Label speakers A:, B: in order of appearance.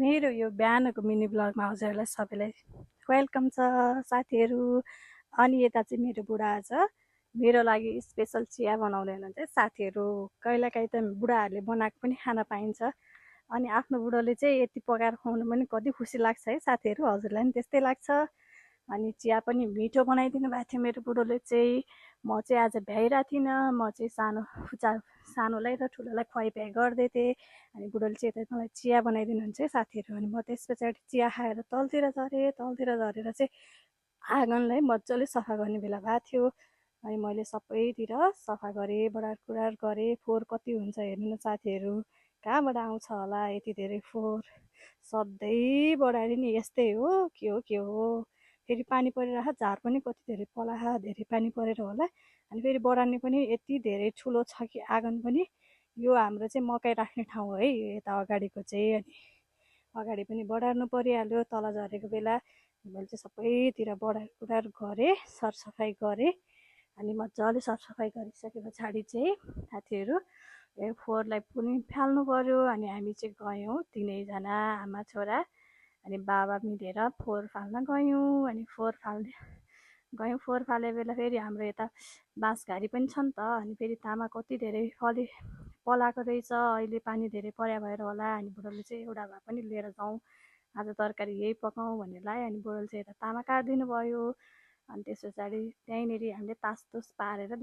A: मेरो यो बिहानको मिनी ब्लगमा हजुरहरूलाई सबैलाई वेलकम छ साथीहरू। अनि यता चाहिँ मेरो बुढा आज मेरो लागि स्पेसल चिया बनाउँदै हुनुहुन्छ साथीहरू। कहिलेकाहीँ त बुढाहरूले बनाएको पनि खान पाइन्छ। अनि आफ्नो बुढोले चाहिँ यति पकाएर खुवाउनु पनि कति खुसी लाग्छ है साथीहरू। हजुरलाई पनि त्यस्तै लाग्छ। अनि चिया पनि मिठो बनाइदिनु भएको थियो मेरो बुढोले चाहिँ। म चाहिँ आज भ्याइरहेको थिइनँ, म चाहिँ सानोलाई र ठुलोलाई खुवाइभ्याइ गर्दै थिएँ। अनि बुढोले चाहिँ यता मलाई चिया बनाइदिनुहुन्छ है साथीहरू। अनि म त्यस पछाडि चिया खाएर तलतिर झरेँ। तलतिर झरेर चाहिँ आँगनलाई मजाले सफा गर्ने बेला भएको थियो। अनि मैले सबैतिर सफा गरेँ, बढारकुँडार गरेँ। फोहोर कति हुन्छ हेर्नु न साथीहरू, कहाँबाट आउँछ होला यति धेरै फोहोर। सधैँ बढारी नि यस्तै हो, के हो। फेरि पानी परिरहेको झार पनि कति धेरै पलाहा, धेरै पानी परेर होला। अनि फेरि बढार्ने पनि यति धेरै ठुलो छ कि आँगन पनि। यो हाम्रो चाहिँ मकै राख्ने ठाउँ है, यता अगाडिको चाहिँ। अनि अगाडि पनि बढार्नु परिहाल्यो तल झरेको बेला। मैले चाहिँ सबैतिर बढारकुँडार गरेँ, सरसफाइ गरेँ। अनि मजाले सरसफाइ गरिसके पछाडि चाहिँ साथीहरू फोहोरलाई पनि फाल्नु पर्यो। अनि हामी चाहिँ गयौँ तिनैजना आमा छोरा अनि बाबा मिलेर फोहोर फाल्न गयौँ। अनि फोहोर फाले बेला फेरि हाम्रो यता बाँसघारी पनि छ नि त। अनि फेरि तामा कति धेरै पलाएको रहेछ, अहिले पानी धेरै पर्या भएर होला। अनि बुढोले चाहिँ एउटा भए पनि लिएर जाउँ, आज तरकारी यही पकाउँ भनेर लायो। अनि बुढोले चाहिँ यता तामा काटिदिनु भयो। अनि त्यस पछाडि त्यहीँनिर हामीले तासतुस पारेर